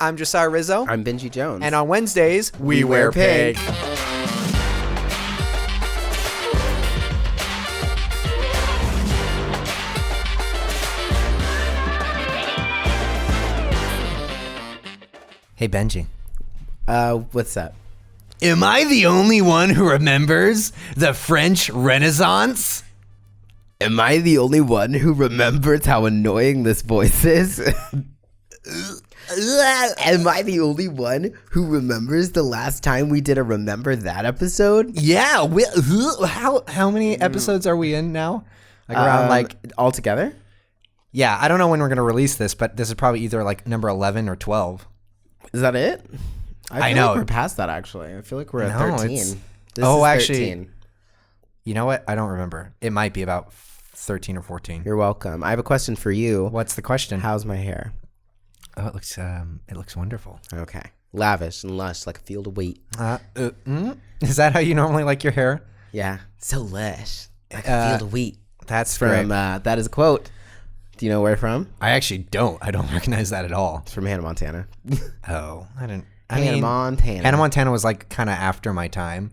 I'm Josiah Rizzo. I'm Benji Jones. And on Wednesdays, we wear pink. Hey, Benji. What's up? Am I the only one who remembers the French Renaissance? Am I the only one who remembers how annoying this voice is? Am I the only one who remembers the last time we did a Remember That episode? Yeah. How many episodes are we in now? Like around all together? Yeah, I don't know when we're going to release this, but this is probably either like number 11 or 12. Is that it? I know. Like we're past that, actually. I feel like we're at 13. This is actually, 13. You know what? I don't remember. It might be about 13 or 14. You're welcome. I have a question for you. What's the question? How's my hair? Oh, it looks wonderful. Okay. Lavish and lush like a field of wheat. Is that how you normally like your hair? Yeah. So lush like a field of wheat. That's from, great. That is a quote. Do you know where from? I actually don't. I don't recognize that at all. It's from Hannah Montana. Oh, I didn't. Hannah Montana was like kind of after my time.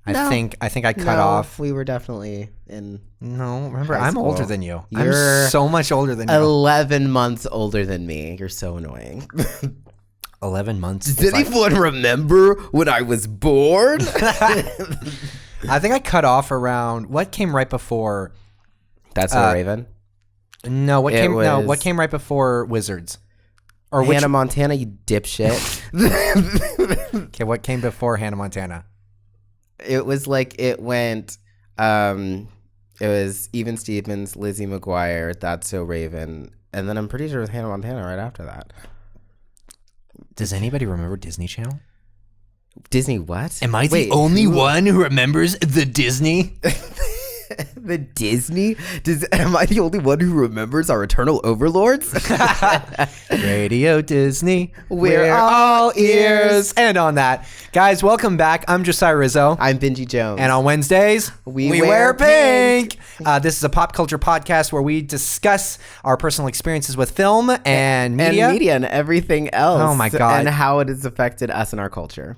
No. I think I cut off. We were definitely in. No, remember, high I'm school. older than you. You're I'm so much older than you. 11 months older than me. You're so annoying. 11 months. Does anyone remember when I was born? I think I cut off around what came right before. That's a Raven. No, what came right before Wizards? Or Hannah Montana, you dipshit. Okay, what came before Hannah Montana? It was like it went. It was Even Stevens, Lizzie McQuire, That's So Raven, and then I'm pretty sure it was Hannah Montana right after that. Does anybody remember Disney Channel? Disney what? Am I the only one who remembers the Disney? The Disney? Am I the only one who remembers our eternal overlords? Radio Disney, we're all ears. And on that, guys, welcome back. I'm Josiah Rizzo. I'm Benji Jones. And on Wednesdays, we wear pink. This is a pop culture podcast where we discuss our personal experiences with film and media. And everything else. Oh my God. And how it has affected us and our culture.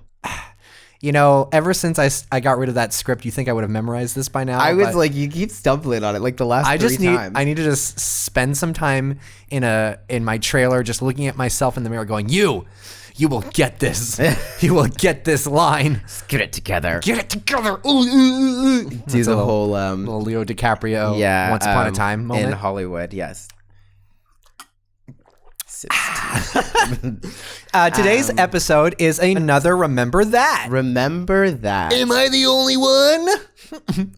You know, ever since I got rid of that script, you think I would have memorized this by now? I was like, you keep stumbling on it like the last three times. I need to just spend some time in my trailer just looking at myself in the mirror going, you will get this. You will get this line. Just get it together. Get it together. Ooh. Do the whole little Leo DiCaprio Once Upon a Time moment. In Hollywood, yes. Today's episode is another Remember That. Remember That. Am I the only one?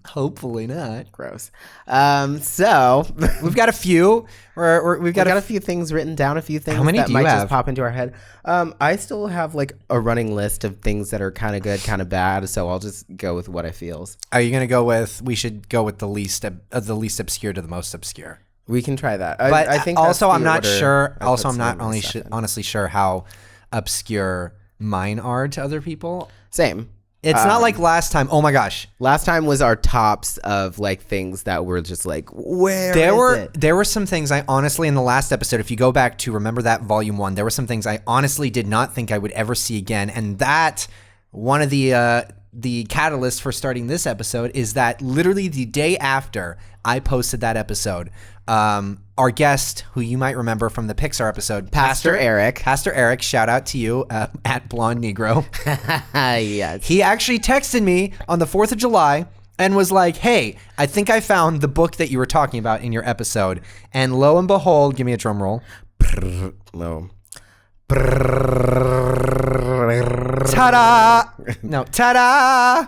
Hopefully not. Gross. So we've got a few. We've got a few things written down. A few things How many that do might you have? just pop into our head. I still have like a running list of things that are kind of good, kind of bad. So I'll just go with what I feels. Are you gonna go with? We should go with the least obscure to the most obscure. We can try that. But I think also, I'm not sure. Also, I'm not honestly sure how obscure mine are to other people. Same. It's not like last time. Oh my gosh. Last time was our tops of like things that were just like, there were some things I honestly, in the last episode, if you go back to Remember That Volume 1, there were some things I honestly did not think I would ever see again. And that, one of the catalysts for starting this episode is that literally the day after I posted that episode, our guest, who you might remember from the Pixar episode, Pastor Eric, shout out to you at Blonde Negro. Yes. He actually texted me on the 4th of July and was like, hey, I think I found the book that you were talking about in your episode. And lo and behold, give me a drum roll. No. Ta-da! No, ta-da!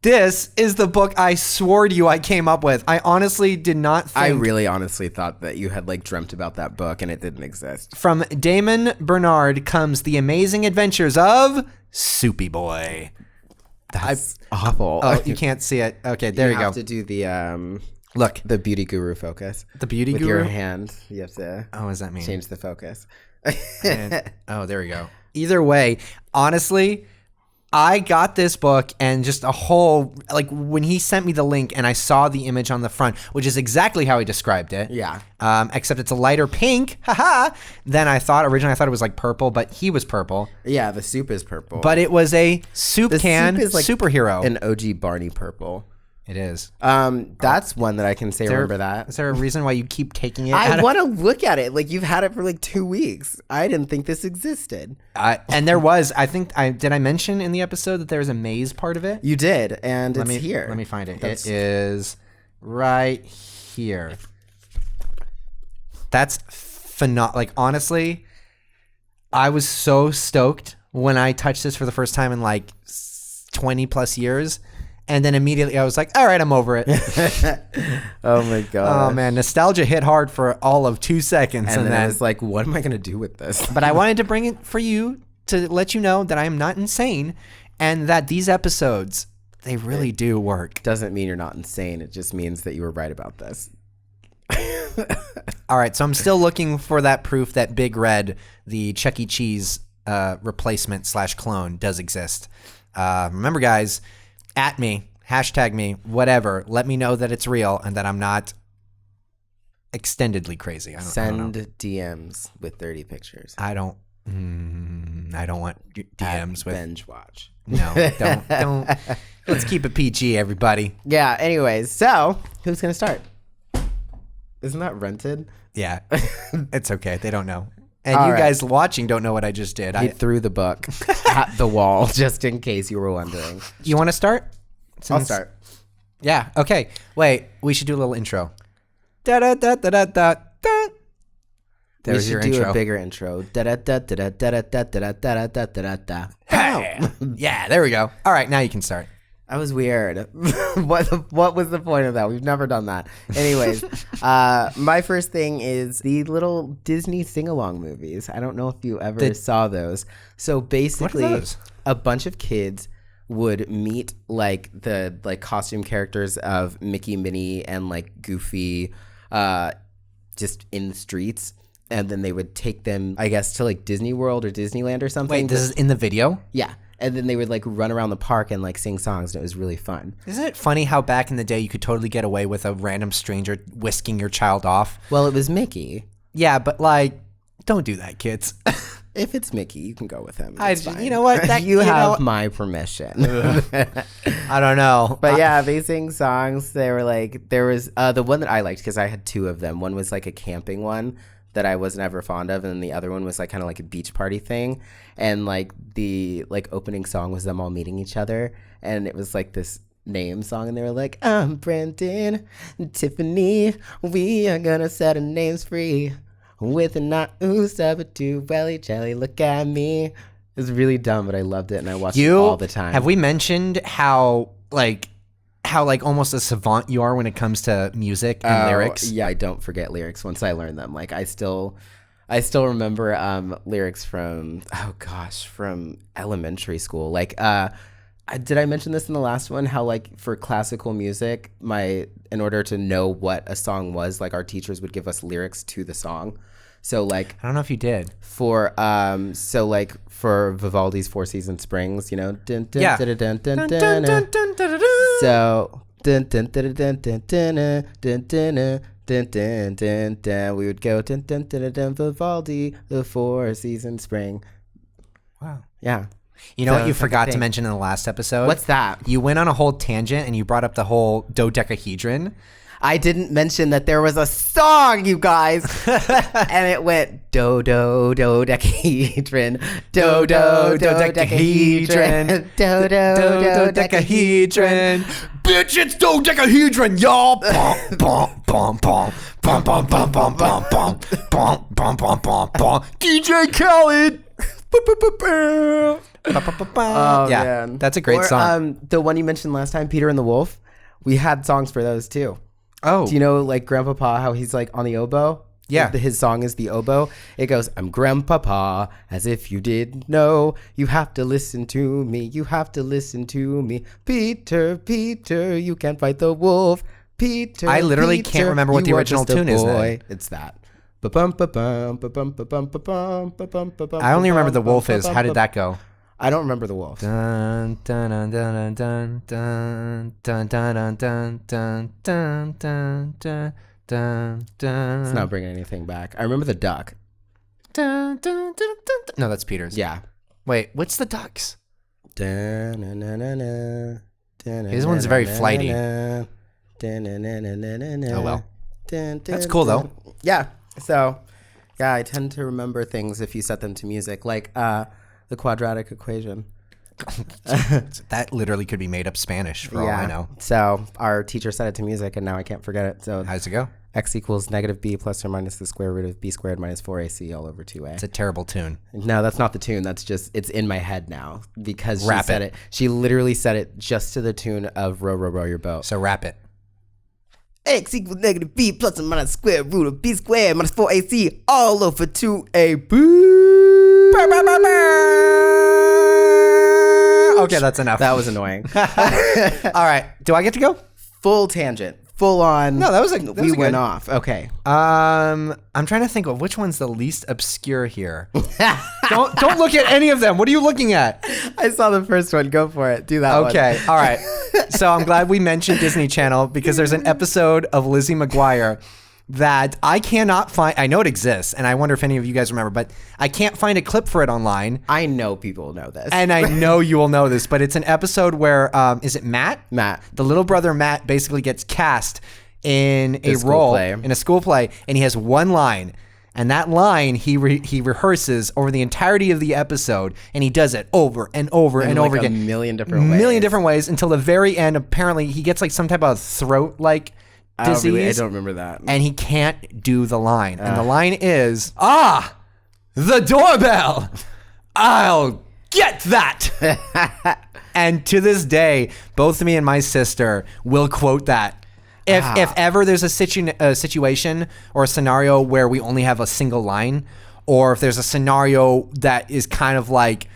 This is the book I swore to you I came up with. I honestly did not think... I really honestly thought that you had like dreamt about that book and it didn't exist. From Damon Bernard comes The Amazing Adventures of Soupy Boy. That's awful. Oh, you can't see it. Okay, there you go. You have to do the... Look. The beauty guru focus. The beauty With guru? your hand. You have to... Oh, what does that mean? Change the focus. Oh, there we go. Either way, honestly... I got this book and just a whole, like when he sent me the link and I saw the image on the front, which is exactly how he described it. Yeah. Except it's a lighter pink, than I thought. Originally I thought it was like purple, but he was purple. Yeah, the soup is purple. But it was a soup can soup is like superhero. an OG Barney purple. It is. That's one that I can say. Remember that? Is there a reason why you keep taking it? I want to look at it. Like you've had it for like 2 weeks. I didn't think this existed. And there was, did I mention in the episode that there was a maze part of it? You did, and it's here. Let me find it. It is right here. That's phenomenal. Like honestly, I was so stoked when I touched this for the first time in like 20 plus years. And then immediately I was like, all right, I'm over it. Oh my God. Oh man, nostalgia hit hard for all of 2 seconds. And then I was like, what am I going to do with this? But I wanted to bring it for you to let you know that I am not insane and that these episodes, they really do work. Doesn't mean you're not insane. It just means that you were right about this. All right, so I'm still looking for that proof that Big Red, the Chuck E. Cheese replacement / clone, does exist. Remember, guys, at me, hashtag me, whatever. Let me know that it's real and that I'm not extendedly crazy. Send DMs with 30 pictures. I don't want DMs with binge watch. No, don't. Let's keep it PG, everybody. Yeah. Anyways, so who's gonna start? Isn't that Rented? Yeah, it's okay. They don't know. And All you right. guys watching don't know what I just did. He threw the book at the wall, just in case you were wondering. You want to start? I'll start. Yeah. Okay. Wait. We should do a little intro. Da da da da da da da. There's your do intro. A bigger intro. Da da da da da da da da da da da da. Yeah. There we go. All right. Now you can start. That was weird. What was the point of that? We've never done that. Anyways, my first thing is the little Disney sing-along movies. I don't know if you ever saw those. So basically, What are those? A bunch of kids would meet like the costume characters of Mickey, Minnie, and like Goofy, just in the streets. And then they would take them, I guess, to like Disney World or Disneyland or something. Wait, this is in the video? Yeah. And then they would like run around the park and like sing songs, and it was really fun. Isn't it funny how back in the day you could totally get away with a random stranger whisking your child off? Well, it was Mickey. Yeah, but like, don't do that, kids. If it's Mickey, you can go with him. It's fine. You know what? You have my permission. I don't know. But yeah, they sing songs. They were like, there was the one that I liked because I had 2 of them. One was like a camping one that I was never fond of, and then the other one was like kind of like a beach party thing. And like the opening song was them all meeting each other, and it was like this name song, and they were like, I'm Brendan, Tiffany, we are gonna set our names free with a not ooh sabatu welly jelly. Look at me. It was really dumb, but I loved it, and I watched it all the time. Have we mentioned how almost a savant you are when it comes to music and lyrics? Yeah, I don't forget lyrics once I learn them. Like I still remember lyrics from from elementary school. Like did I mention this in the last one? How like for classical music, in order to know what a song was, like our teachers would give us lyrics to the song. So like I don't know if you did. For for Vivaldi's Four Seasons Springs, you know, dun, dun, Yeah. dun, dun, dun, dun, dun, dun. So dun, dun, dun, dun, dun, dun, dun, dun, dun, dun, dun, dun, dun. We would go dun, dun, dun, dun, Vivaldi, the Four Seasons Spring. Wow. Yeah. You know So what you it's like a forgot to thing. mention in the last episode? What's that? You went on a whole tangent and you brought up the whole dodecahedron. I didn't mention that there was a song, you guys, and it went do do do decahedron, do do do decahedron, do do Dodecahedron. Bitch, it's dodecahedron, y'all. Bom, bom, bom, bom. Bom, bom, bom, bom, bom, bom. Bom, bom, bom, bom, bom. DJ Khaled. Oh, Yeah, man. that's a great song. The one you mentioned last time, Peter and the Wolf, we had songs for those too. Oh, Do you know like Grandpapa, how he's like on the oboe? Yeah. His song is the oboe. It goes, I'm Grandpapa, as if you didn't know. You have to listen to me. You have to listen to me. Peter, Peter, you can't fight the wolf. Peter, I literally Peter, can't remember what the you are original just a tune is then. boy. It's that. Ba-bum, ba-bum, ba-bum, ba-bum, ba-bum, ba-bum, ba-bum, ba-bum, I only remember the ba-bum, wolf is. ba-bum, How did that go? I don't remember the wolf. Dun, dun, dun, dun, dun, dun, dun, dun, dun, dun, dun, dun, dun, dun, dun, dun. It's not bringing anything back. I remember the duck. Dun, dun, dun, dun, dun. No, that's Peter's. Yeah. Wait, what's the ducks? His one's very flighty. Oh, well. That's cool, though. Yeah. So, yeah, I tend to remember things if you set them to music, like the quadratic equation. That literally could be made up Spanish for all I know. So our teacher set it to music, and now I can't forget it. So how does it go? X equals -b plus or minus the square root of b squared minus 4ac all over 2a. It's a terrible tune. No, that's not the tune. That's just, it's in my head now because Rap she said it. She literally said it just to the tune of Row, Row, Row Your Boat. So rap it. X equals -b plus or minus square root of b squared minus 4ac all over 2a. Boo! Okay, that's enough. That was annoying. All right. Do I get to go? Full tangent. Full on. No, that was we went off. Okay. I'm trying to think of which one's the least obscure here. Don't look at any of them. What are you looking at? I saw the first one. Go for it. Do that one. Okay. All right. So I'm glad we mentioned Disney Channel because there's an episode of Lizzie McQuire that I cannot find. I know it exists, and I wonder if any of you guys remember, but I can't find a clip for it online. I know people know this. And I know you will know this, but it's an episode where, is it Matt? Matt. The little brother Matt basically gets cast in a role, in a school play, and he has one line. And that line he rehearses over the entirety of the episode, and he does it over and over and over again. A million different ways until the very end. Apparently, he gets like some type of throat-like disease. Really, I don't remember that. And he can't do the line. And the line is, the doorbell. I'll get that. And to this day, both me and my sister will quote that. If ever there's a situation or a scenario where we only have a single line, or if there's a scenario that is kind of like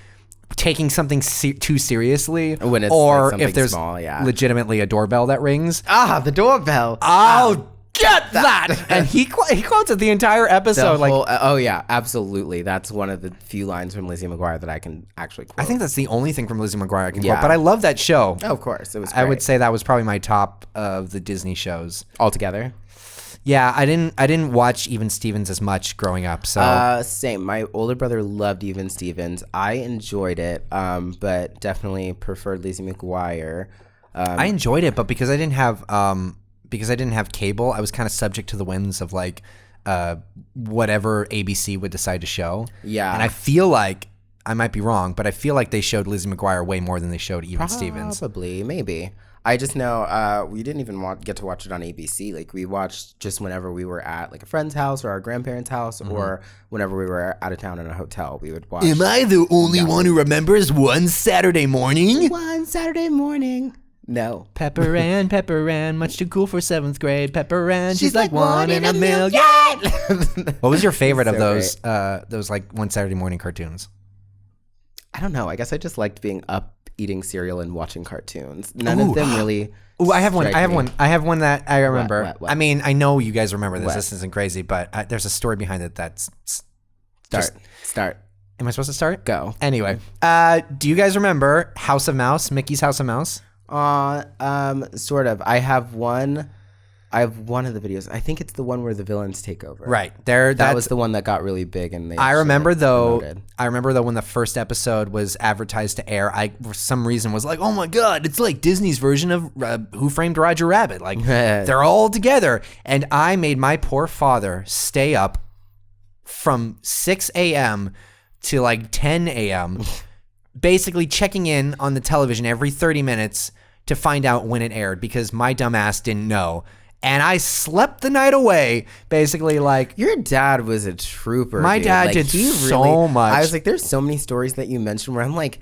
taking something too seriously, when it's or like if there's small, legitimately a doorbell that rings, the doorbell, I'll get that. And he quotes it the entire episode. Oh yeah, absolutely. That's one of the few lines from Lizzie McGuire that I can actually quote. I think that's the only thing from Lizzie McGuire I can quote. But I love that show. Oh, of course, it was great. I would say that was probably my top of the Disney shows altogether. Yeah, I didn't watch Even Stevens as much growing up. So same. My older brother loved Even Stevens. I enjoyed it, but definitely preferred Lizzie McGuire. I enjoyed it, but because I didn't have cable, I was kind of subject to the whims of like whatever ABC would decide to show. Yeah, and I feel like I might be wrong, but I feel like they showed Lizzie McGuire way more than they showed Even Stevens. Probably, maybe. I just know we didn't even get to watch it on ABC. Like we watched just whenever we were at like a friend's house or our grandparents' house, or whenever we were out of town in a hotel, we would watch. Am I the only one who remembers one Saturday morning? One Saturday morning. No. Pepper Ann, much too cool for 7th grade. Pepper Ann, she's like one in a million. What was your favorite of those like One Saturday Morning cartoons? I don't know. I guess I just liked being up eating cereal and watching cartoons. None of them really. Ooh, I have one that I remember. What? I mean, I know you guys remember this. What? This isn't crazy, but there's a story behind it that's... Start. Am I supposed to start? Go. Anyway, do you guys remember House of Mouse, Mickey's House of Mouse? Sort of. I have one of the videos. I think it's the one where the villains take over. Right. That was the one that got really big, and I remember though when the first episode was advertised to air, I for some reason was like, "Oh my god, it's like Disney's version of Who Framed Roger Rabbit." Like they're all together, and I made my poor father stay up from 6 a.m. to like 10 a.m. basically checking in on the television every 30 minutes to find out when it aired because my dumb ass didn't know. And I slept the night away, basically. Like, your dad was a trooper. My dad did so much. I was like, there's so many stories that you mentioned where I'm like,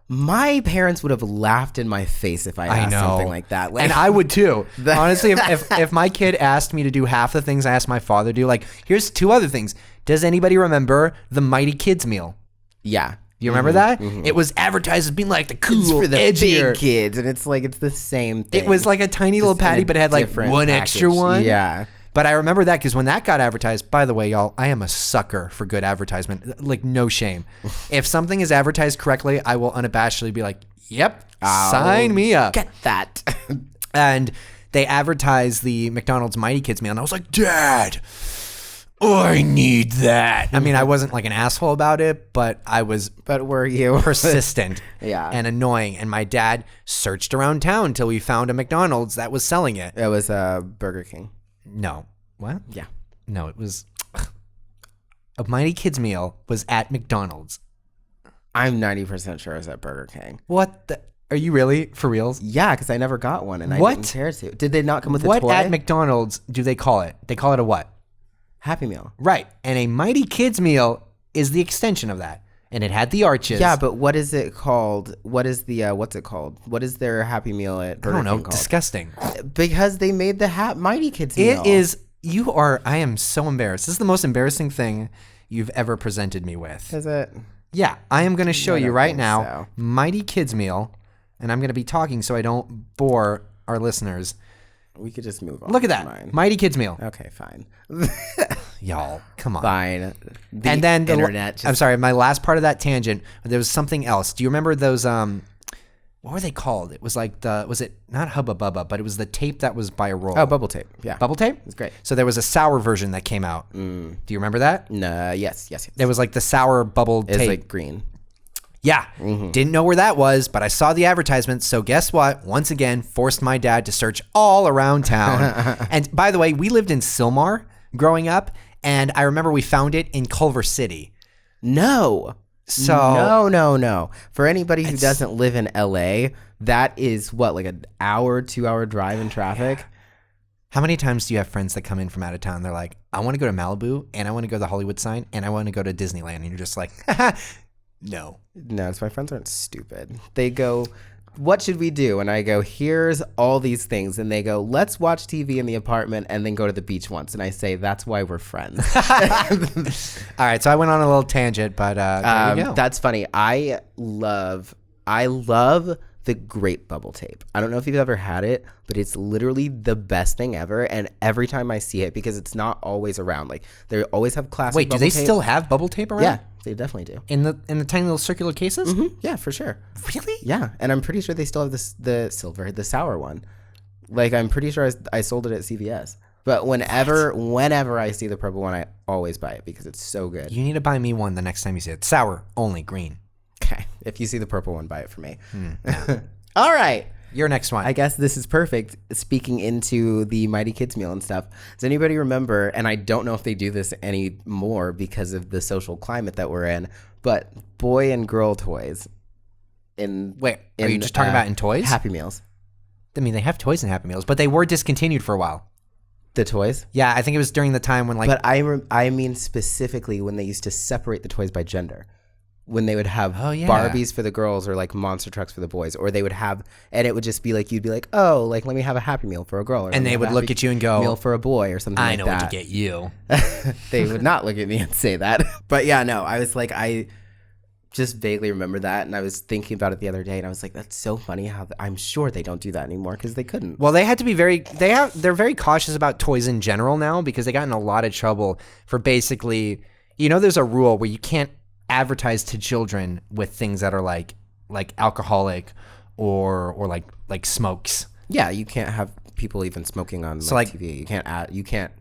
my parents would have laughed in my face if I asked something like that. Like, and I would too. Honestly, if my kid asked me to do half the things I asked my father to do, like, here's 2 other things. Does anybody remember the Mighty Kids meal? Yeah. You remember that? Mm-hmm. It was advertised as being like the cool, it's for the edgier big kids, and it's like it's the same thing. It was like a tiny little patty, but it had like one extra one. Yeah. But I remember that because when that got advertised, by the way, y'all, I am a sucker for good advertisement. Like, no shame. If something is advertised correctly, I will unabashedly be like, yep, sign me up. Get that. And they advertised the McDonald's Mighty Kids meal, and I was like, Dad, I need that. I mean, I wasn't like an asshole about it, but I was were you persistent Yeah. and annoying. And my dad searched around town until we found a McDonald's that was selling it. It was Burger King. No. What? Yeah. No, it was a Mighty Kids meal was at McDonald's. I'm 90% sure it was at Burger King. What the? Are you really? For reals? Yeah, because I never got one and I What? didn't care to. Did they not come with a What toy? at McDonald's do they call it? They call it a what? Happy Meal. Right. And a Mighty Kids meal is the extension of that. And it had the arches. Yeah, but what is it called? What is the, what's it called? What is their Happy Meal at Burger I don't know. King called? Disgusting. Because they made the Mighty Kids meal. It is, I am so embarrassed. This is the most embarrassing thing you've ever presented me with. Is it? Yeah. I am going to show you right now, so. Mighty Kids meal. And I'm going to be talking so I don't bore our listeners. We could just move on. Look at that. Mine. Mighty Kids meal. Okay, fine. Y'all, come on. Fine. And then internet. I'm sorry, my last part of that tangent, there was something else. Do you remember those what were they called? It was like was it not Hubba Bubba, but it was the tape that was by a roll. Oh, Bubble Tape. Yeah. Bubble Tape? It's great. So there was a sour version that came out. Do you remember that? No, yes. There was like the sour bubble tape. It's like green. Yeah. Didn't know where that was, but I saw the advertisement. So guess what? Once again, forced my dad to search all around town. And by the way, we lived in Sylmar growing up, and I remember we found it in Culver City. No. So No. For anybody who doesn't live in LA, that is what, like an hour, 2 hour drive in traffic? Yeah. How many times do you have friends that come in from out of town? They're like, I want to go to Malibu, and I want to go to the Hollywood sign, and I want to go to Disneyland. And you're just like, no. No, because my friends aren't stupid. They go, what should we do? And I go, here's all these things. And they go, let's watch TV in the apartment and then go to the beach once. And I say, that's why we're friends. All right, so I went on a little tangent, but there you go. That's funny. I love the Grape Bubble Tape. I don't know if you've ever had it, but it's literally the best thing ever. And every time I see it, because it's not always around, like they always have classic. Wait, do they tape. still have bubble tape around? Yeah, they definitely do. In the tiny little circular cases? Mm-hmm. Yeah, for sure. Really? Yeah, and I'm pretty sure they still have the sour one. Like I'm pretty sure I sold it at CVS. But whenever I see the purple one, I always buy it because it's so good. You need to buy me one the next time you see it. Sour, only green. Okay. If you see the purple one, buy it for me. All right. Your next one. I guess this is perfect. Speaking into the Mighty Kids meal and stuff. Does anybody remember, and I don't know if they do this anymore because of the social climate that we're in, but boy and girl toys. Are you just talking about in toys? Happy Meals. I mean, they have toys in Happy Meals, but they were discontinued for a while. The toys? Yeah, I think it was during the time when But I mean specifically when they used to separate the toys by gender. When they would have Barbies for the girls or like monster trucks for the boys, or they would have, and it would just be like, you'd be like, oh, like let me have a Happy Meal for a girl. Or and they would look at you and go, meal for a boy or something like that. I know what to get you. They would not look at me and say that. But yeah, no, I was like, I just vaguely remember that. And I was thinking about it the other day and I was like, that's so funny how I'm sure they don't do that anymore because they couldn't. Well, they had to be they're very cautious about toys in general now because they got in a lot of trouble for basically, there's a rule where you can't advertise to children with things that are like alcoholic or like smokes. Yeah, you can't have people even smoking on TV. You can't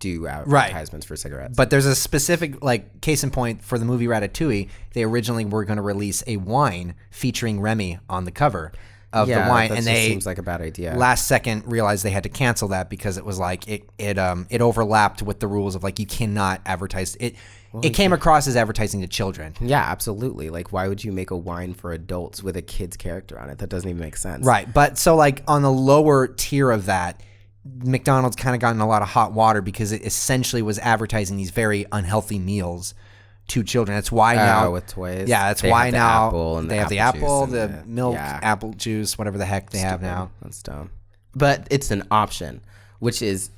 do advertisements for cigarettes. But there's a specific case in point for the movie Ratatouille. They originally were going to release a wine featuring Remy on the cover of the wine, and they seems like a bad idea. Last second realized they had to cancel that because it was like it overlapped with the rules of you cannot advertise it. It came across as advertising to children. Yeah, absolutely. Like, why would you make a wine for adults with a kid's character on it? That doesn't even make sense. Right. But so on the lower tier of that, McDonald's kind of got in a lot of hot water because it essentially was advertising these very unhealthy meals to children. That's why now with toys. Yeah, that's why now they have the apple, the milk, apple juice, whatever the heck they have now. That's dumb. But it's an option, which is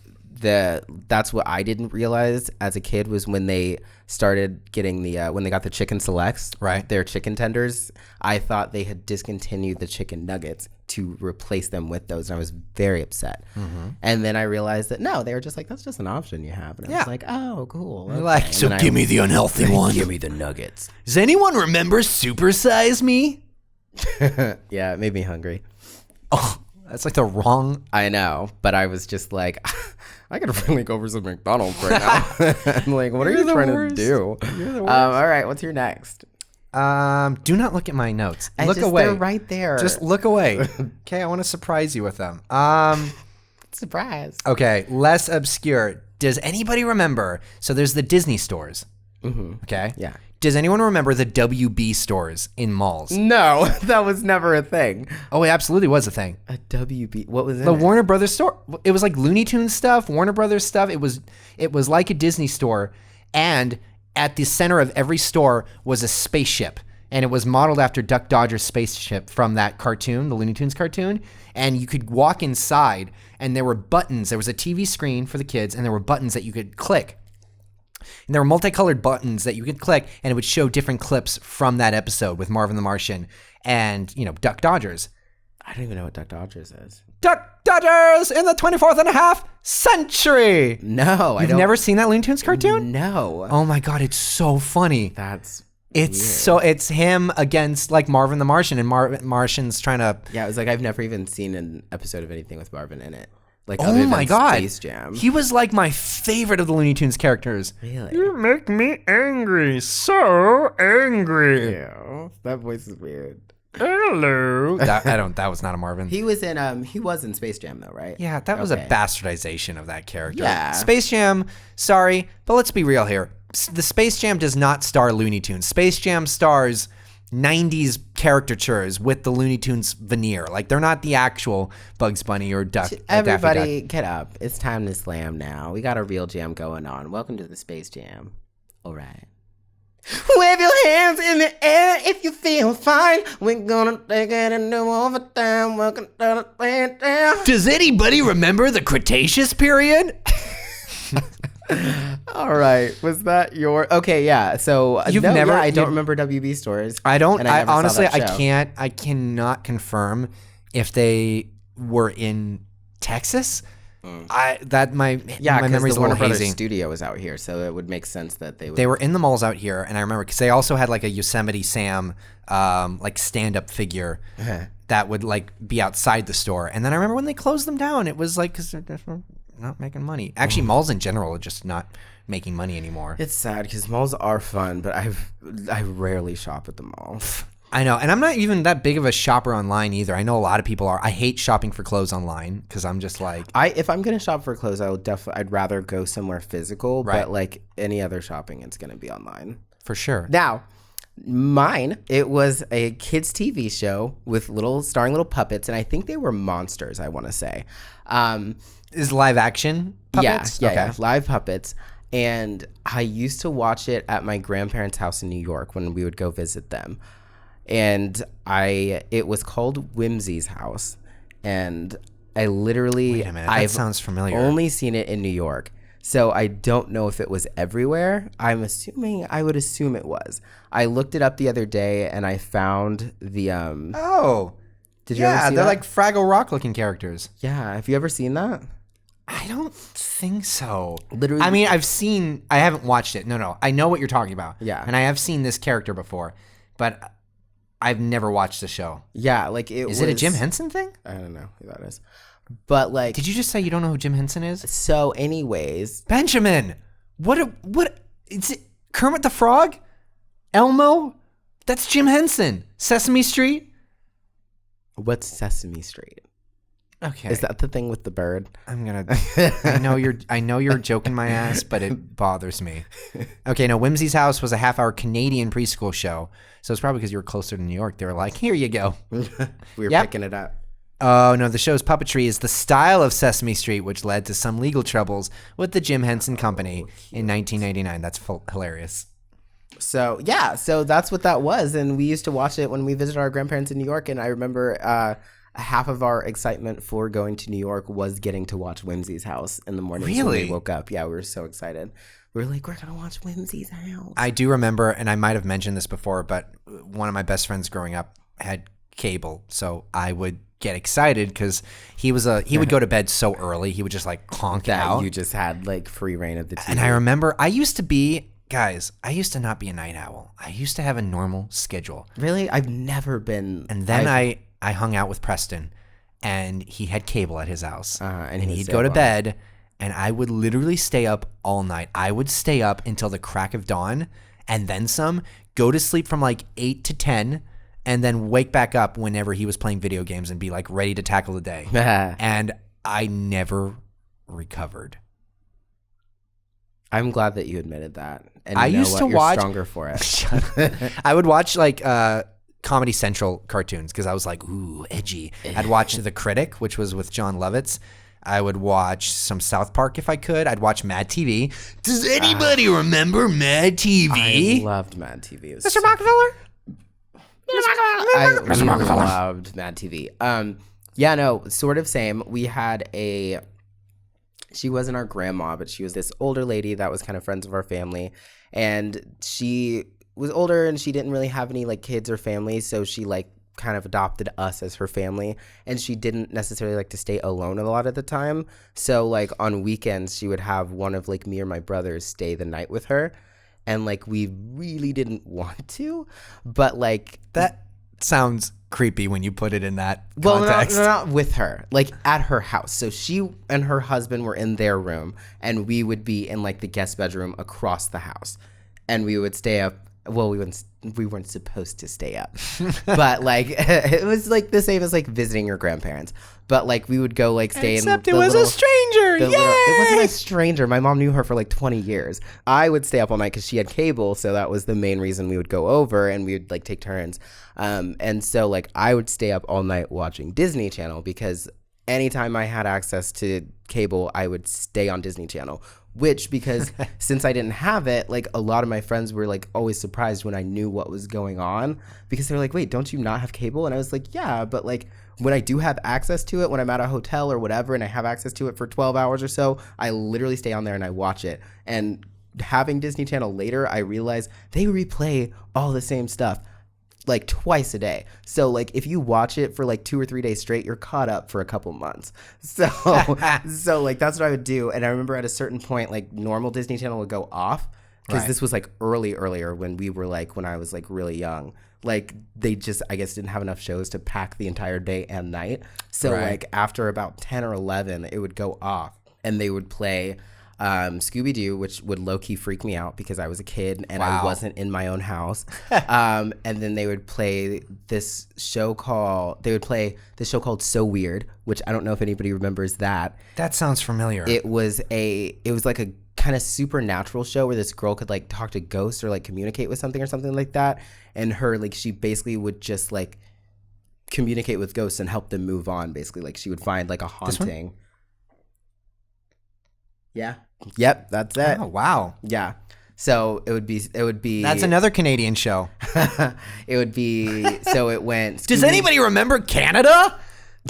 that's what I didn't realize as a kid was when they started getting when they got the chicken selects, right? Their chicken tenders. I thought they had discontinued the chicken nuggets to replace them with those, and I was very upset. And then I realized that no, they were just like, that's just an option you have, and I was like, oh, cool. Okay. Like, so give me the unhealthy one. Give me the nuggets. Does anyone remember Super Size Me? Yeah, it made me hungry. Oh, that's like the wrong. I know, but I was just like, I could really go for some McDonald's right now. I'm like, what are you trying to do? You're the worst. All right, what's your next? Do not look at my notes. Look away. They're right there. Just look away. Okay, I want to surprise you with them. Surprise. Okay, less obscure. Does anybody remember? So there's the Disney stores. Okay. Yeah. Does anyone remember the WB stores in malls? No, that was never a thing. Oh, it absolutely was a thing. A WB. What was it? The Warner Brothers store. It was like Looney Tunes stuff, Warner Brothers stuff. It was like a Disney store, and at the center of every store was a spaceship, and it was modeled after Duck Dodger's spaceship from that cartoon, the Looney Tunes cartoon. And you could walk inside, and there were buttons. There was a TV screen for the kids, and there were buttons that you could click. And there were multicolored buttons that you could click, and it would show different clips from that episode with Marvin the Martian and, Duck Dodgers. I don't even know what Duck Dodgers is. Duck Dodgers in the 24th and a half century. No, You've never seen that Looney Tunes cartoon? No. Oh my God, it's so funny. That's It's him against like Marvin the Martian, and Martian's trying to. Yeah, it was like I've never even seen an episode of anything with Marvin in it. Like, oh my God, Space Jam. He was like my favorite of the Looney Tunes characters. Really? You make me angry, so angry. Yeah, that voice is weird. Hello. That was not a Marvin. He was in Space Jam though, right? Yeah, that was a bastardization of that character. Yeah. Space Jam, sorry, but let's be real here. The Space Jam does not star Looney Tunes. Space Jam stars 90s caricatures with the Looney Tunes veneer. Like, they're not the actual Bugs Bunny or Duck. Everybody, get up. It's time to slam now. We got a real jam going on. Welcome to the Space Jam. All right. Wave your hands in the air if you feel fine. We're gonna take it into overtime. Welcome to the land down. Does anybody remember the Cretaceous period? All right. Was that your... Okay, yeah. So, I don't remember WB stores. I honestly, I cannot confirm if they were in Texas. My memory's a little hazy. Studio was out here, so it would make sense that they were in the malls out here, and I remember because they also had like a Yosemite Sam like stand-up figure that would like be outside the store. And then I remember when they closed them down, it was like because they're not making money. Actually, malls in general are just not making money anymore. It's sad because malls are fun, but I rarely shop at the mall. I know, and I'm not even that big of a shopper online either. I know a lot of people are. I hate shopping for clothes online because I'm just like... If I'm going to shop for clothes, I'd rather go somewhere physical, right. But like any other shopping, it's going to be online. For sure. Now, mine, it was a kids' TV show with starring little puppets, and I think they were monsters, I want to say. Is live action puppets? Yeah, live puppets. And I used to watch it at my grandparents' house in New York when we would go visit them. And it was called Whimsy's House, and I literally... Wait a minute, that sounds familiar. Only seen it in New York, so I don't know if it was everywhere. I would assume it was. I looked it up the other day, and I found the... Did you ever see that? They're like Fraggle Rock looking characters. Yeah, have you ever seen that? I don't think so. Literally... I mean, I haven't watched it. No, I know what you're talking about. Yeah. And I have seen this character before, but... I've never watched the show. Yeah, like Is it a Jim Henson thing? I don't know who that is. But like... Did you just say you don't know who Jim Henson is? So anyways... Benjamin! What? Is it Kermit the Frog? Elmo? That's Jim Henson. Sesame Street? What's Sesame Street? Okay. Is that the thing with the bird? I know you're joking my ass, but it bothers me. Okay, no, Whimsy's House was a half-hour Canadian preschool show. So it's probably because you were closer to New York. They were like, here you go. We were picking it up. Oh, no, the show's puppetry is the style of Sesame Street, which led to some legal troubles with the Jim Henson Company in 1999. That's hilarious. So, yeah, so that's what that was. And we used to watch it when we visited our grandparents in New York. And I remember half of our excitement for going to New York was getting to watch Whimsy's House in the morning. Really? When we woke up. Yeah, we were so excited. We were like, we're going to watch Whimsy's House. I do remember, and I might have mentioned this before, but one of my best friends growing up had cable. So I would get excited because he would go to bed so early. He would just like conk out. You just had like free reign of the TV. And I remember I used to not be a night owl. I used to have a normal schedule. Really? I've never been. And then I hung out with Preston, and he had cable at his house. And he'd go to bed, and I would literally stay up all night. I would stay up until the crack of dawn, and then some, go to sleep from like 8 to 10, and then wake back up whenever he was playing video games and be like ready to tackle the day. And I never recovered. I'm glad that you admitted that. And I used to watch. You're stronger for it. I would watch like Comedy Central cartoons because I was like, ooh, edgy. I'd watch The Critic, which was with John Lovitz. I would watch some South Park if I could. I'd watch Mad TV. Does anybody remember Mad TV? I loved Mad TV. Mr. Rockefeller? I really loved Mad TV. Yeah, no, sort of same. We had she wasn't our grandma, but she was this older lady that was kind of friends of our family. And she was older and she didn't really have any like kids or family. So she like kind of adopted us as her family. And she didn't necessarily like to stay alone a lot of the time. So like on weekends, she would have one of like me or my brothers stay the night with her. And like we really didn't want to, but like that sounds creepy when you put it in that context. Well, not with her, like at her house. So she and her husband were in their room, and we would be in like the guest bedroom across the house, and we would stay up. Well, we weren't supposed to stay up, but like it was like the same as like visiting your grandparents. But like we would go like stay Except it was a stranger. Yay! It wasn't a stranger. My mom knew her for like 20 years. I would stay up all night because she had cable, so that was the main reason we would go over, and we would like take turns. And so like I would stay up all night watching Disney Channel because anytime I had access to cable, I would stay on Disney Channel. Which, because since I didn't have it, like a lot of my friends were like always surprised when I knew what was going on because they're like, wait, don't you not have cable? And I was like, yeah, but like when I do have access to it, when I'm at a hotel or whatever, and I have access to it for 12 hours or so, I literally stay on there and I watch it. And having Disney Channel later, I realized they replay all the same stuff like twice a day. So like if you watch it for like 2 or 3 days straight, you're caught up for a couple months. So like that's what I would do. And I remember at a certain point, like normal Disney Channel would go off because this was like earlier when we were like, when I was like really young, like they just, I guess, didn't have enough shows to pack the entire day and night. So like after about 10 or 11, it would go off and they would play Scooby-Doo, which would low-key freak me out because I was a kid and I wasn't in my own house. And then they would play this show called So Weird, which I don't know if anybody remembers that. That sounds familiar. It was like a kind of supernatural show where this girl could like talk to ghosts or like communicate with something or something like that. And her, like, she basically would just like communicate with ghosts and help them move on. Basically, like she would find like a haunting. Yeah. Yep, that's it. Oh, wow. Yeah. So it would be That's another Canadian show. It would be so it went Does anybody remember Canada?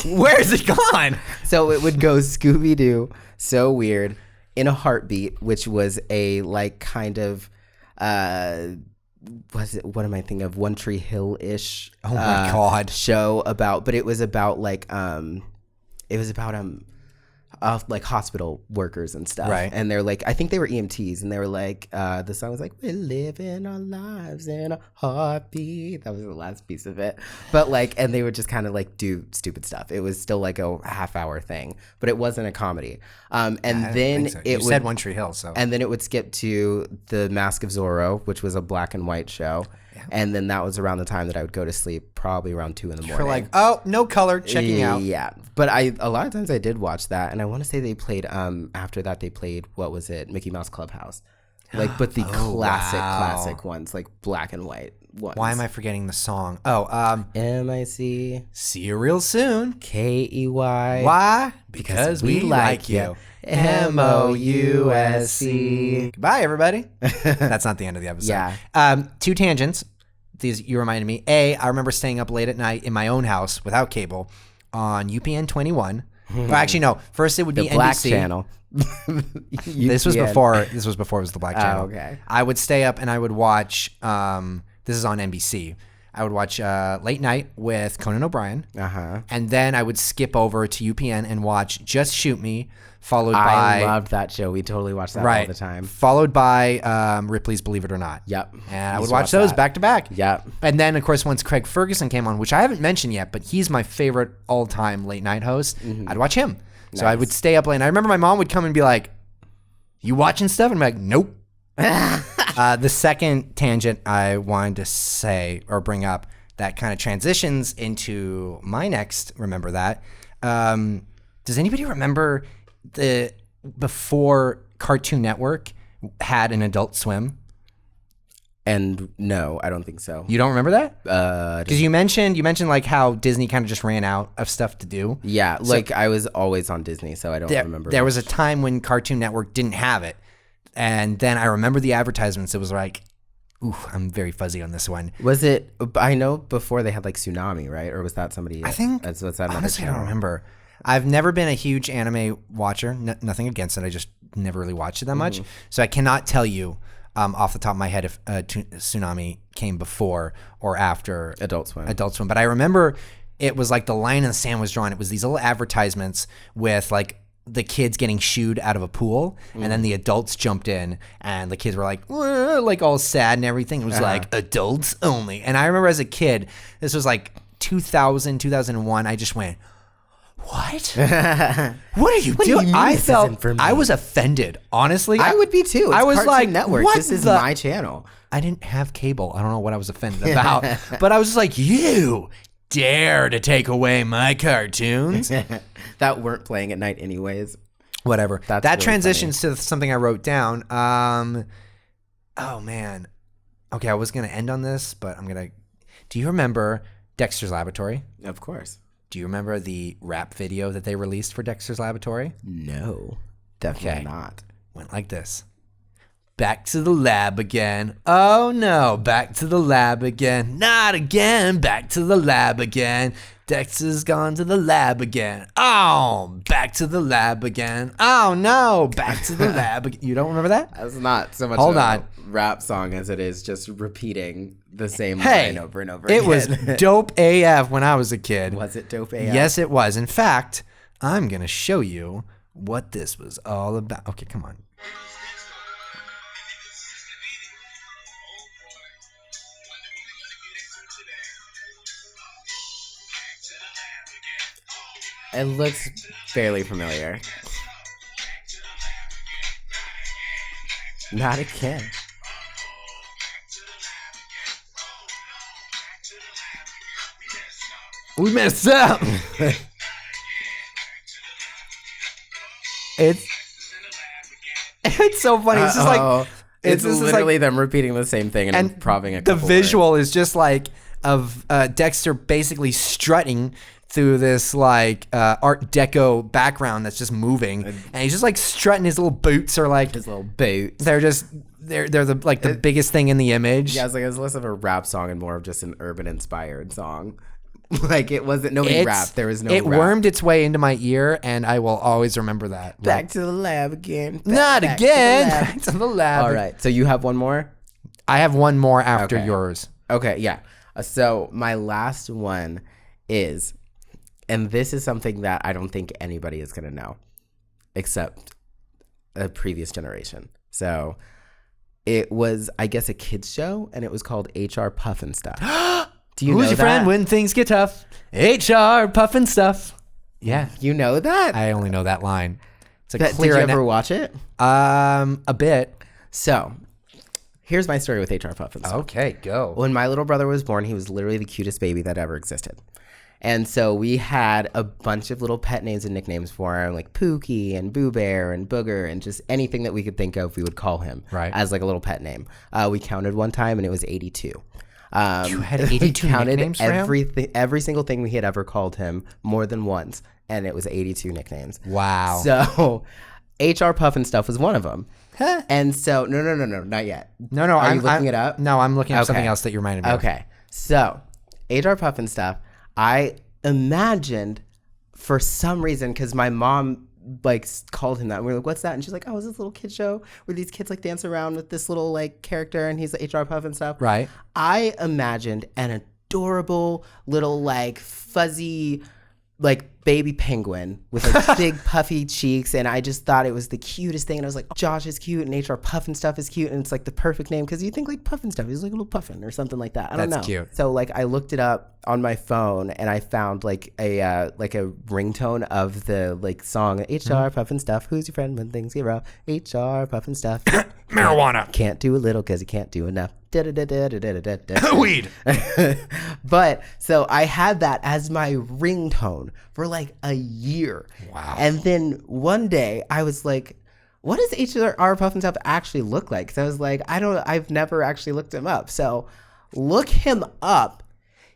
Where is it gone? So it would go Scooby-Doo, So Weird, In a Heartbeat, which was a like kind of what am I thinking of? One Tree Hill-ish oh my God. Show about, but it was about like like hospital workers and stuff. Right. And they're like, I think they were EMTs, and they were like, the song was like, we're living our lives in a heartbeat. That was the last piece of it. But like, and they would just kind of like do stupid stuff. It was still like a half-hour thing, but it wasn't a comedy. And then it said One Tree Hill, so. And then it would skip to The Mask of Zorro, which was a black and white show. Yeah. And then that was around the time that I would go to sleep, probably around 2 a.m. For like, oh, no color, checking out. Yeah, but a lot of times I did watch that, and I want to say they played after that they played, what was it, Mickey Mouse Clubhouse, like, but the classic ones, like black and white ones. Why am I forgetting the song? Oh, MIC. See you real soon. KEY. Why? Because we like you. MOUSC. Goodbye, everybody. That's not the end of the episode. Yeah. 2 tangents. These you reminded me. I remember staying up late at night in my own house without cable on UPN 21. Well, actually, no. First, it would be the Black NBC. Channel. This was before it was the Black Channel. Oh, okay. I would stay up and I would watch. This is on NBC. I would watch Late Night with Conan O'Brien. And then I would skip over to UPN and watch Just Shoot Me, followed by... I loved that show. We totally watched that all the time. Followed by Ripley's Believe It or Not. Yep. And I would watch those back to back. Yep. And then, of course, once Craig Ferguson came on, which I haven't mentioned yet, but he's my favorite all-time late night host, I'd watch him. Nice. So I would stay up late. And I remember my mom would come and be like, "You watching stuff?" And I'm like, "Nope." The second tangent I wanted to say or bring up that kind of transitions into my next Remember That. Does anybody remember before Cartoon Network had an Adult Swim? And no, I don't think so. You don't remember that? Because you mentioned like how Disney kind of just ran out of stuff to do. Yeah, like I was always on Disney, so I don't remember. There was a time when Cartoon Network didn't have it. And then I remember the advertisements. It was like, ooh, I'm very fuzzy on this one. Was it? I know before they had like Tsunami, right? Or was that somebody? I think. Honestly, I don't remember. I've never been a huge anime watcher. Nothing against it. I just never really watched it that much. So I cannot tell you off the top of my head if Tsunami came before or after Adult Swim. But I remember it was like the line in the sand was drawn. It was these little advertisements with like the kids getting shooed out of a pool, and then the adults jumped in, and the kids were like all sad and everything. It was like adults only. And I remember as a kid, this was like 2000, 2001. I just went, what? What are you doing? I was offended. Honestly, I would be too. I was Cartoon like, Network. This is my channel. I didn't have cable. I don't know what I was offended about, but I was just like, you dare to take away my cartoons that weren't playing at night anyways. Whatever. That really transitions funny. to something I wrote down. Oh man. Okay, I was gonna end on this, but I'm gonna. Do you remember Dexter's Laboratory? Of course. Do you remember the rap video that they released for Dexter's Laboratory? No, definitely not. Went like this. Back to the lab again. Oh no, back to the lab again. Not again, back to the lab again. Dexter's gone to the lab again. Oh, back to the lab again. Oh no, back to the lab again. You don't remember that? That's not so much a rap song as it is just repeating the same line over and over again. It was dope AF when I was a kid. Was it dope AF? Yes, it was. In fact, I'm going to show you what this was all about. Okay, come on. It looks fairly familiar. Not again. We messed up. It's so funny. It's just like it's literally them repeating the same thing and improving it. The visual is just like of Dexter basically strutting through this like Art Deco background that's just moving, and he's just like strutting his little boots or like his little boots. They're the biggest thing in the image. Yeah, it's less of a rap song and more of just an urban inspired song. Like it wasn't nobody rapped. There was no. It rap. Wormed its way into my ear, and I will always remember that. Back to the lab again. Not again. Back to the lab. All right. So you have one more. I have one more after yours. Okay. Yeah. So my last one is, and this is something that I don't think anybody is gonna know, except a previous generation. So it was, I guess, a kids show, and it was called HR Pufnstuf. Do you know Who's your friend when things get tough? HR Pufnstuf. Yeah. You know that? I only know that line. It's Did you ever watch it? A bit. So, here's my story with HR Pufnstuf. Okay, go. When my little brother was born, he was literally the cutest baby that ever existed. And so we had a bunch of little pet names and nicknames for him, like Pookie and Boo Bear and Booger and just anything that we could think of, we would call him as like a little pet name. We counted one time and it was 82. You had 82 nicknames for him? Every single thing we had ever called him more than once, and it was 82 nicknames. Wow. So, HR Pufnstuf was one of them. Huh? And so, no, not yet. No, Are you looking it up? No, I'm looking up something else that you reminded me of. Okay. So, HR Pufnstuf, I imagined for some reason, because my mom like called him that, and we were like, what's that? And she's like, oh, it's this little kid show where these kids like dance around with this little like character, and he's the HR Pufnstuf. Right. I imagined an adorable little like fuzzy like baby penguin with like big puffy cheeks, and I just thought it was the cutest thing. And I was like, oh, Josh is cute, and HR Pufnstuf is cute, and it's like the perfect name because you think like Pufnstuf is like a little puffin or something like that. I don't know. That's cute. So like I looked it up on my phone, and I found like a ringtone of the like song HR Pufnstuf. Who's your friend when things get rough? HR Pufnstuf. Marijuana. Can't do a little because you can't do enough. Weed. But so I had that as my ringtone for like a year. Wow. And then one day I was like, what does HR Pufnstuf actually look like? Because I was like, I've never actually looked him up. So look him up.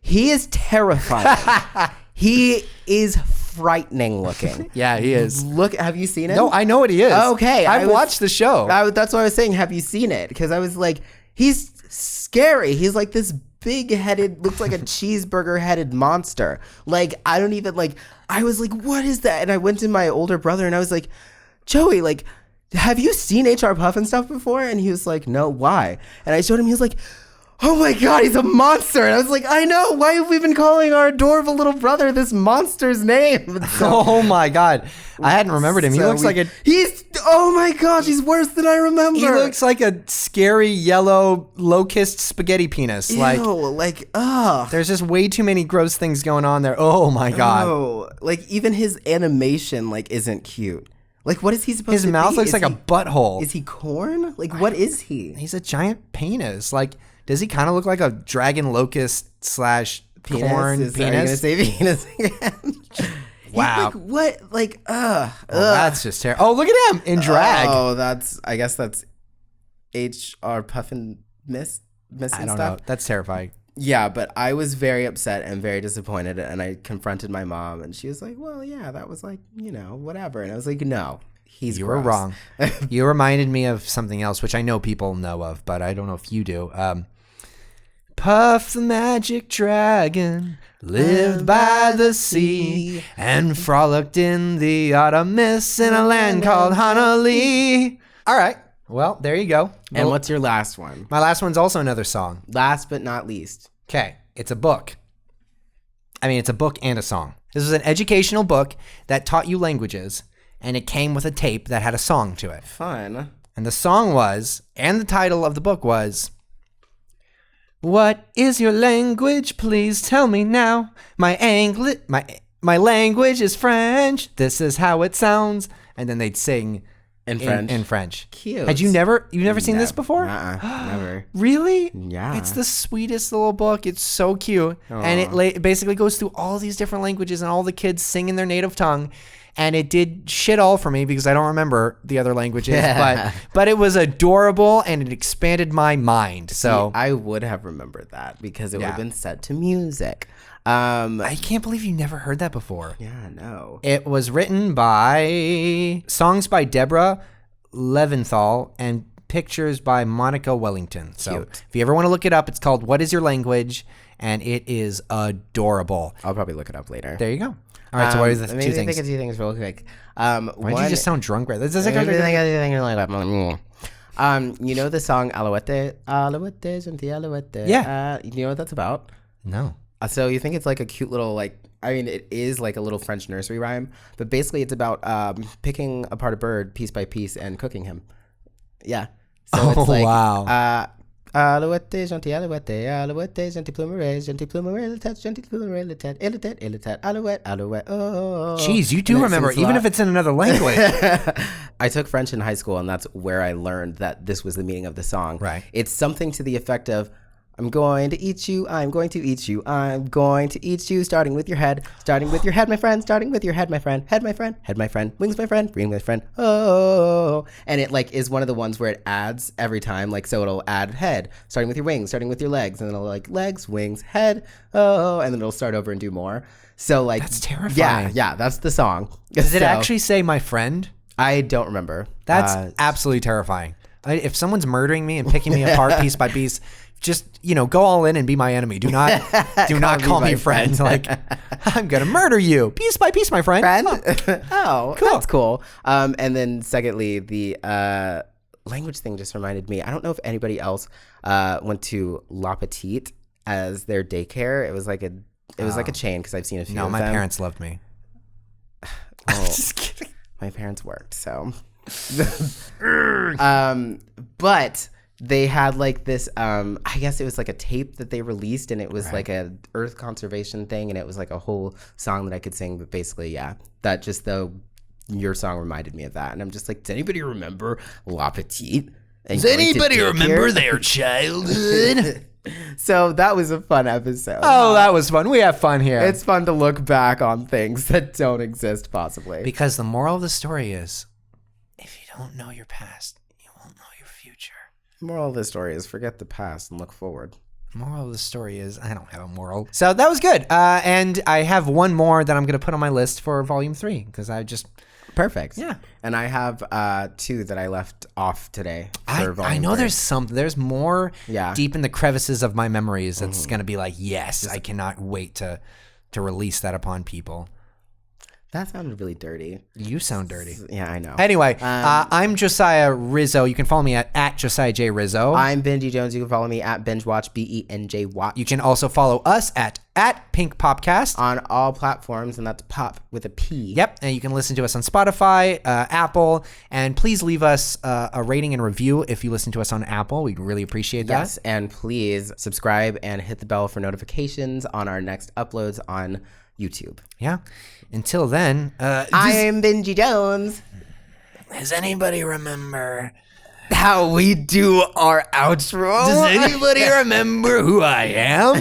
He is terrifying. He is frightening looking. Yeah, he is. Look, have you seen it? No, I know what he is. Okay. I've watched the show. That's what I was saying. Have you seen it? Because I was like, he's scary. He's like this big-headed, looks like a cheeseburger-headed monster. Like, I don't even, like, I was like, what is that? And I went to my older brother, and I was like, Joey, like, have you seen HR Pufnstuf before? And he was like, no, why? And I showed him, he was like, oh my God, he's a monster. And I was like, I know. Why have we been calling our adorable little brother this monster's name? So, oh my God. I hadn't remembered him. He looks like oh my gosh, he's worse than I remember. He looks like a scary yellow locust spaghetti penis. Ew, there's just way too many gross things going on there. Oh my God. Oh, like even his animation like isn't cute. Like what is he supposed to be? His mouth looks like a butthole. Is he corn? Like what is he? He's a giant penis. Like, does he kind of look like a dragon locust / corn penis? Are you gonna say penis again? Wow. Like, what? Like, that's just terrible. Oh, look at him in drag. Oh, I guess that's HR Puffin missing I don't stuff. know. That's terrifying. Yeah, but I was very upset and very disappointed, and I confronted my mom, and she was like, well, yeah, that was like, whatever. And I was like, no, you were wrong. You reminded me of something else, which I know people know of, but I don't know if you do. Puff the magic dragon lived by the sea and frolicked in the autumn mist in a land called Honolulu. All right. Well, there you go. And what's your last one? My last one's also another song. Last but not least. Okay. It's a book. I mean, it's a book and a song. This was an educational book that taught you languages, and it came with a tape that had a song to it. Fun. And the song was, and the title of the book was, what is your language? Please tell me now. My language is French. This is how it sounds. And then they'd sing in French. Cute. You've never seen this before? Never. Really? Yeah. It's the sweetest little book. It's so cute. Aww. And it basically goes through all these different languages and all the kids sing in their native tongue. And it did shit all for me because I don't remember the other languages, but it was adorable and it expanded my mind. So I would have remembered that because it would have been set to music. I can't believe you never heard that before. Yeah, no. It was written by songs by Deborah Leventhal and pictures by Monica Wellington. So if you ever want to look it up, it's called What Is Your Language? And it is adorable. I'll probably look it up later. There you go. All right, so what are the two things? Think of two things real quick. Why did you just sound drunk? Right? You know the song Alouette? Alouette, gentil Alouette. Yeah. You know what that's about? No. So you think it's like a cute little it is like a little French nursery rhyme, but basically it's about picking apart a bird piece by piece and cooking him. Yeah. So it's like, wow. Alouette, gentil alouette, alouette, gentil plumeret, le tête, gentil plumeret, le tête, et le tête, alouette, alouette, oh. Jeez, you do remember, even if it's in another language. I took French in high school, and that's where I learned that this was the meaning of the song. Right. It's something to the effect of, I'm going to eat you, I'm going to eat you, I'm going to eat you, starting with your head, my friend, starting with your head, my friend, head, my friend, wings, my friend, wings, my friend, oh. And it is one of the ones where it adds every time, so it'll add head, starting with your wings, starting with your legs, and then it'll legs, wings, head, oh, and then it'll start over and do more. So that's terrifying. Yeah, that's the song. Does it actually say my friend? I don't remember. That's absolutely terrifying. If someone's murdering me and picking me apart piece by piece, just, go all in and be my enemy. Do not call me friend. I'm going to murder you piece by piece, my friend. Oh, cool. That's cool. And then secondly, the language thing just reminded me. I don't know if anybody else went to La Petite as their daycare. It was like a chain because I've seen a few. No, of my them. parents loved me. Oh, Just kidding. my parents worked, so. But they had like this. I guess it was like a tape that they released, and it was like a earth conservation thing, and it was like a whole song that I could sing. But basically, yeah, that just your song reminded me of that, and I'm just like, does anybody remember La Petite? Does anybody remember their childhood? So that was a fun episode. Oh, that was fun. We have fun here. It's fun to look back on things that don't exist, possibly. Because the moral of the story is, if you don't know your past, you won't know your future. Moral of the story is forget the past and look forward. Moral of the story is I don't have a moral. So that was good. And I have one more that I'm going to put on my list for volume 3 because I just... Perfect. Yeah. And I have 2 that I left off today. I know 3. there's more Yeah. deep in the crevices of my memories that's going to be like, yes, I cannot wait to release that upon people. That sounded really dirty. You sound dirty. Yeah, I know. Anyway, I'm Josiah Rizzo. You can follow me at Josiah J. Rizzo. I'm Benji Jones. You can follow me at BingeWatch, BENJ Watch. You can also follow us at Pink Popcast. On all platforms, and that's pop with a P. Yep, and you can listen to us on Spotify, Apple, and please leave us a rating and review if you listen to us on Apple. We'd really appreciate that. Yes, and please subscribe and hit the bell for notifications on our next uploads on YouTube. Yeah. Until then, I'm Benji Jones. Does anybody remember how we do our outro? Does anybody remember who I am?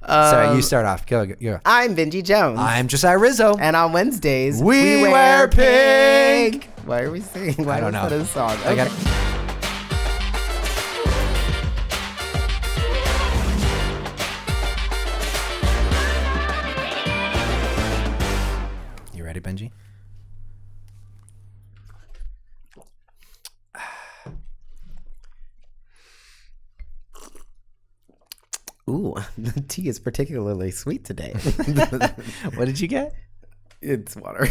Sorry, you start off. Go. I'm Benji Jones. I'm Josiah Rizzo. And on Wednesdays, we wear pink. Why are we singing? Why I don't know. That a song? I got You ready, Benji? Ooh, the tea is particularly sweet today. What did you get? It's water.